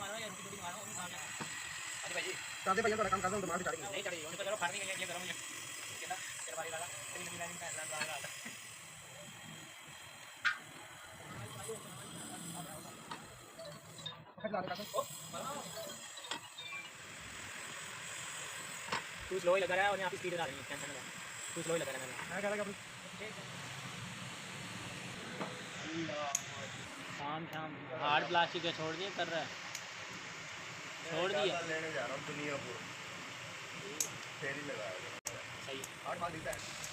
मारो या रोटी मारो वो खा जाना। अरे भाई सादे भैया थोड़ा काम कर दो तो मार चढ़ गई नहीं चढ़ी उन्हें तो चलो खाने के लिए ये करो मुझे ठीक है ना तेरे वाली वाला तेरी नई लाइन का ऐलान वाला खट ला दे काका तू स्लो ही लगा रहा है और यहाँ पे स्पीड आ रही है टेंशन ना तू स्लो ही लगा रहा है मैं कह रहा शाम शाम हार्ड प्लास्टिक है छोड़ दिए कर रहा है छोड़ दिया लेने जा रहा हूँ दुनिया को फेरी लगाया सही हार्ड मार देता है